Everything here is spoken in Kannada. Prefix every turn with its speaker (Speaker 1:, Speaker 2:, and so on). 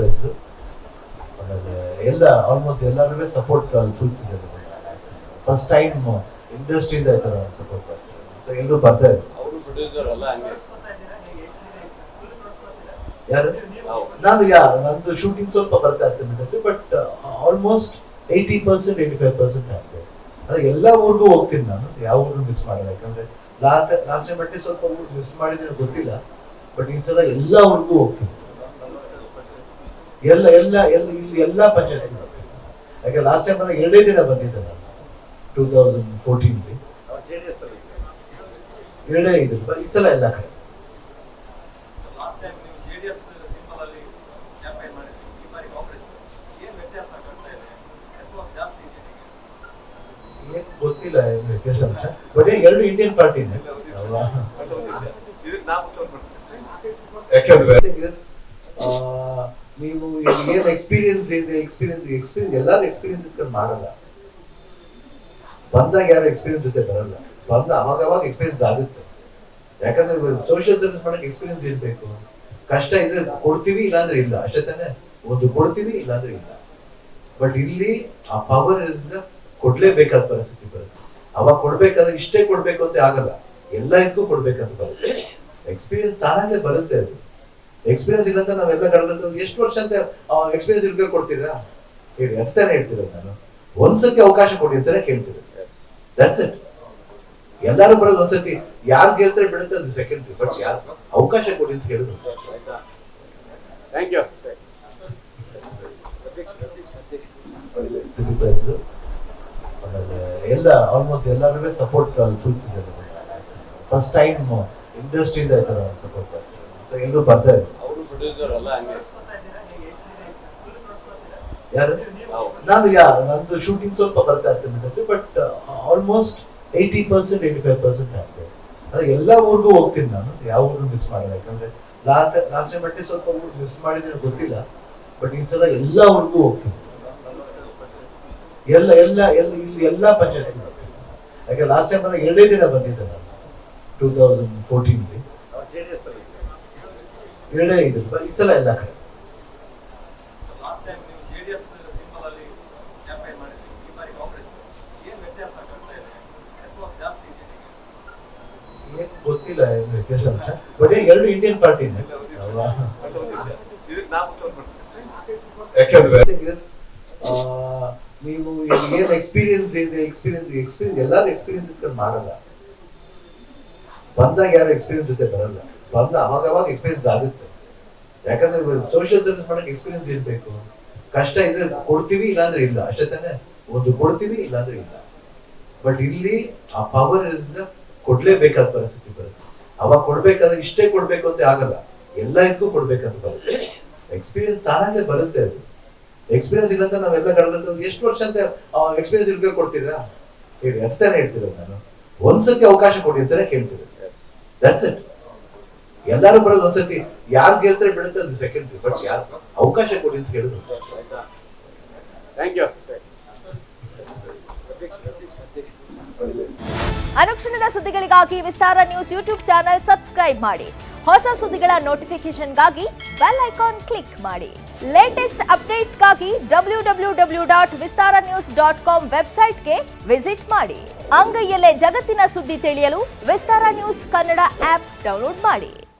Speaker 1: ಪ್ರೈಸ್ ಆಮೇಲೆ ಎಲ್ಲ ಆಲ್ಮೋಸ್ಟ್ ಎಲ್ಲರೂ ಸಪೋರ್ಟ್ ಸೂಚಿಸಿದ್ದಾರೆ. ಫಸ್ಟ್ ಟೈಮ್ ಇಂಡಸ್ಟ್ರಿಯಿಂದ ಈ ಥರ ಸಪೋರ್ಟ್ ಮಾಡ್ತಾರೆ, ಎಲ್ಲರೂ ಬರ್ತಾ ಇದ್ದಾರೆ. ಯಾರು ನಾನು ನಂದು ಶೂಟಿಂಗ್ ಸ್ವಲ್ಪ ಬರ್ತಾ ಇರ್ತೇನೆ, ಬಟ್ ಆಲ್ಮೋಸ್ಟ್ 80% 85% ಆಗ್ತದೆ. ಅದೇ ಎಲ್ಲ ಊರಿಗೂ ಹೋಗ್ತೀನಿ ನಾನು, ಯಾವ ಊರು ಮಿಸ್ ಮಾಡಲ್ಲ. ಯಾಕಂದ್ರೆ ಲಾಸ್ಟ್ ಟೈಮ್ ಮಟ್ಟಿ ಸ್ವಲ್ಪ ಊರು ಮಿಸ್ ಮಾಡಿದ್ರೆ ಗೊತ್ತಿಲ್ಲ, ಬಟ್ ಈ ಸಲ ಎಲ್ಲ ಊರಿಗೂ ಹೋಗ್ತೀನಿ. ಎಲ್ಲ ಎಲ್ಲ ಎಲ್ಲ ಇಲ್ಲಿ ಎಲ್ಲಾ ಪಂಚಾಯತ್ ಹೋಗ್ತೀನಿ. ಯಾಕೆ ಲಾಸ್ಟ್ ಟೈಮ್ ಬಂದಾಗ 2 ದಿನ ಬಂದಿದ್ದೆ ನಾನು 2014 2 ಇದ್ರು. ಈ ಸಲ ಎಲ್ಲ ಕಡೆ ಗೊತ್ತಿಲ್ಲ ವ್ಯತ್ಯಾಸ, ಬಟ್ ಎರಡು ಇಂಡಿಯನ್ ಪಾರ್ಟಿನೇ. ನೀವು ಏನ್ ಎಕ್ಸ್ಪೀರಿಯನ್ಸ್ ಇದೆ, ಎಕ್ಸ್ಪೀರಿಯನ್ಸ್ ಎಲ್ಲಾರು ಎಕ್ಸ್ಪೀರಿಯನ್ಸ್ ಇಟ್ಕೊಂಡು ಮಾಡಲ್ಲ. ಬಂದಾಗ ಯಾರು ಎಕ್ಸ್ಪೀರಿಯನ್ಸ್ ಜೊತೆ ಬರಲ್ಲ, ಬಂದ ಅವಾಗ ಎಕ್ಸ್ಪೀರಿಯನ್ಸ್ ಆಗುತ್ತೆ. ಯಾಕಂದ್ರೆ ಸೋಷಿಯಲ್ ಸರ್ವಿಸ್ ಮಾಡಕ್ ಎಕ್ಸ್ಪೀರಿಯನ್ಸ್ ಇರ್ಬೇಕು. ಕಷ್ಟ ಇದ್ರೆ ಕೊಡ್ತೀವಿ, ಇಲ್ಲಾಂದ್ರೆ ಇಲ್ಲ, ಅಷ್ಟೇ ತಾನೆ. ಒಂದು ಕೊಡ್ತೀವಿ, ಇಲ್ಲಾಂದ್ರೆ ಇಲ್ಲ. ಬಟ್ ಇಲ್ಲಿ ಆ ಪವರ್ ಇರೋದ್ರಿಂದ ಕೊಡ್ಲೇಬೇಕಾದ ಪರಿಸ್ಥಿತಿ ಬರುತ್ತೆ. ಅವಾಗ ಕೊಡ್ಬೇಕಾದ್ರೆ ಇಷ್ಟೇ ಕೊಡ್ಬೇಕು ಅಂತ ಆಗಲ್ಲ, ಎಲ್ಲ ಇದಕ್ಕೂ ಕೊಡ್ಬೇಕಂತ ಬರುತ್ತೆ. ಎಕ್ಸ್ಪೀರಿಯನ್ಸ್ ತಾನಾಗೆ ಬರುತ್ತೆ. ಅದು ಎಕ್ಸ್ಪೀರಿಯನ್ಸ್ ಇಲ್ಲಂತ ನಾವೆಲ್ಲ ಕಡೆ ಎಷ್ಟು ವರ್ಷ ಅಂತ ಎಕ್ಸ್ಪೀರಿಯನ್ಸ್ ಇರ್ಬೇಕು ಕೊಡ್ತೀರಾ ಹೇಳಿ, ಅಂತಾನೆ ಹೇಳ್ತಿರೋದು ನಾನು. ಒಂದ್ಸತಿ ಅವಕಾಶ ಕೊಡಿ ಅಂತಾನೆ ಕೇಳ್ತಿರೋದು. That's it. ಎಲ್ಲಾರು ಬರೋದು ಒಂದ್ಸತಿ, ಯಾರು ಗೆಲ್ತಾರೆ ಬಿಡುತ್ತೆ ಅದು ಸೆಕೆಂಡ್ರಿ, ಬಟ್ ಯಾರು ಅವಕಾಶ ಕೊಡಿ ಅಂತ ಹೇಳುದು. ಆಮೇಲೆ ಎಲ್ಲ ಆಲ್ಮೋಸ್ಟ್ ಎಲ್ಲರೂ ಸಪೋರ್ಟ್ ಸೂಚಿಸಿದ್ದಾರೆ. ಫಸ್ಟ್ ಟೈಮ್ ಇಂಡಸ್ಟ್ರಿಯಿಂದ ಈ ತರ ಸಪೋರ್ಟ್ ಮಾಡ್ತಾರೆ, ಎಲ್ಲರೂ ಬರ್ತಾ ಇದ್ದಾರೆ. ಯಾರು ನಾನು ನಂದು ಶೂಟಿಂಗ್ ಸ್ವಲ್ಪ ಬರ್ತಾ ಇರ್ತೇನೆ, ಬಟ್ ಆಲ್ಮೋಸ್ಟ್ 80% 85% ಆಗ್ತದೆ. ಅದೇ ಎಲ್ಲ ಊರಿಗೂ ಹೋಗ್ತೀನಿ ನಾನು, ಯಾವ ಊರು ಮಿಸ್ ಮಾಡಲ್ಲ. ಯಾಕಂದ್ರೆ ಲಾಸ್ಟ್ ಟೈಮ್ ಮಟ್ಟಿ ಸ್ವಲ್ಪ ಊರು ಮಿಸ್ ಮಾಡಿದ್ರೆ ಗೊತ್ತಿಲ್ಲ, ಬಟ್ ಈ ಸಲ ಎಲ್ಲ ಊರಿಗೂ ಹೋಗ್ತೀನಿ. ಎಲ್ಲ ಎಲ್ಲ ಎಲ್ಲ ಇಲ್ಲಿ ಎಲ್ಲಾ ಪಂಚಾಯತ್ ಹೋಗ್ತೀನಿ. ಯಾಕೆ ಲಾಸ್ಟ್ ಟೈಮ್ ಬಂದಾಗ 2 ದಿನ ಬಂದಿದ್ದೆ ನಾನು 2014 2 ಇದ್ರು. ಈ ಸಲ ಎಲ್ಲ ಕಡೆ ಗೊತ್ತಿಲ್ಲ ವ್ಯತ್ಯಾಸ, ಬಟ್ ಎರಡು ಇಂಡಿಯನ್ ಪಾರ್ಟಿನೇ. ನೀವು ಏನ್ ಎಕ್ಸ್ಪೀರಿಯನ್ಸ್ ಇದೆ, ಎಕ್ಸ್ಪೀರಿಯನ್ಸ್ ಎಲ್ಲಾರು ಎಕ್ಸ್ಪೀರಿಯನ್ಸ್ ಇಟ್ಕೊಂಡು ಮಾಡಲ್ಲ. ಬಂದಾಗ ಯಾರು ಎಕ್ಸ್ಪೀರಿಯನ್ಸ್ ಜೊತೆ ಬರಲ್ಲ, ಬಂದ ಅವಾಗ ಎಕ್ಸ್ಪೀರಿಯನ್ಸ್ ಆಗುತ್ತೆ. ಯಾಕಂದ್ರೆ ಸೋಷಿಯಲ್ ಸರ್ವಿಸ್ ಮಾಡಕ್ ಎಕ್ಸ್ಪೀರಿಯನ್ಸ್ ಇರ್ಬೇಕು. ಕಷ್ಟ ಇದ್ರೆ ಕೊಡ್ತೀವಿ, ಇಲ್ಲಾಂದ್ರೆ ಇಲ್ಲ, ಅಷ್ಟೇ ತಾನೆ. ಒಂದು ಕೊಡ್ತೀವಿ, ಇಲ್ಲಾಂದ್ರೆ ಇಲ್ಲ. ಬಟ್ ಇಲ್ಲಿ ಆ ಪವರ್ ಇರೋದ್ರಿಂದ ಕೊಡ್ಲೇಬೇಕಾದ ಪರಿಸ್ಥಿತಿ ಬರುತ್ತೆ. ಅವಾಗ ಕೊಡ್ಬೇಕಾದ್ರೆ ಇಷ್ಟೇ ಕೊಡ್ಬೇಕು ಅಂತ ಆಗಲ್ಲ, ಎಲ್ಲ ಇದಕ್ಕೂ ಕೊಡ್ಬೇಕಂತ ಬರುತ್ತೆ. ಎಕ್ಸ್ಪೀರಿಯನ್ಸ್ ತಾನಾಗೆ ಬರುತ್ತೆ. ಅದು ಎಕ್ಸ್ಪೀರಿಯನ್ಸ್ ಇಲ್ಲಂತ ನಾವೆಲ್ಲ ಕಡೆ ಎಷ್ಟು ವರ್ಷ ಅಂತ ಎಕ್ಸ್ಪೀರಿಯನ್ಸ್ ಇರ್ಬೇಕು ಕೊಡ್ತೀರಾ ಹೇಳಿ, ಅಂತಾನೆ ಹೇಳ್ತಿರೋದು ನಾನು. ಒಂದ್ಸತಿ ಅವಕಾಶ ಕೊಡಿ ಅಂತಾನೆ ಕೇಳ್ತಿರೋದು. That's it. ಎಲ್ಲಾರು ಬರೋದು ಒಂದ್ಸತಿ, ಯಾರು ಗೆಲ್ತಾರೆ ಬಿಡುತ್ತೆ ಅದು ಸೆಕೆಂಡ್ರಿ, ಬಟ್ ಯಾರು ಅವಕಾಶ ಕೊಡಿ ಅಂತ ಹೇಳುದು.
Speaker 2: ಅನುಕ್ಷಣದ ಸುದ್ದಿಗಳಿಗಾಗಿ ವಿಸ್ತಾರ ನ್ಯೂಸ್ ಯೂಟ್ಯೂಬ್ ಚಾನೆಲ್ ಸಬ್ಸ್ಕ್ರೈಬ್ ಮಾಡಿ. ಹೊಸ ಸುದ್ದಿಗಳ ನೋಟಿಫಿಕೇಶನ್ಗಾಗಿ ಬೆಲ್ ಐಕಾನ್ ಕ್ಲಿಕ್ ಮಾಡಿ. ಲೇಟೆಸ್ಟ್ ಅಪ್ಡೇಟ್ಸ್ಗಾಗಿ www.vistaranews.com ವೆಬ್ಸೈಟ್ಗೆ ವಿಸಿಟ್ ಮಾಡಿ. ಅಂಗೈಯಲ್ಲೇ ಜಗತ್ತಿನ ಸುದ್ದಿ ತಿಳಿಯಲು ವಿಸ್ತಾರ ನ್ಯೂಸ್ ಕನ್ನಡ ಆಪ್ ಡೌನ್ಲೋಡ್ ಮಾಡಿ.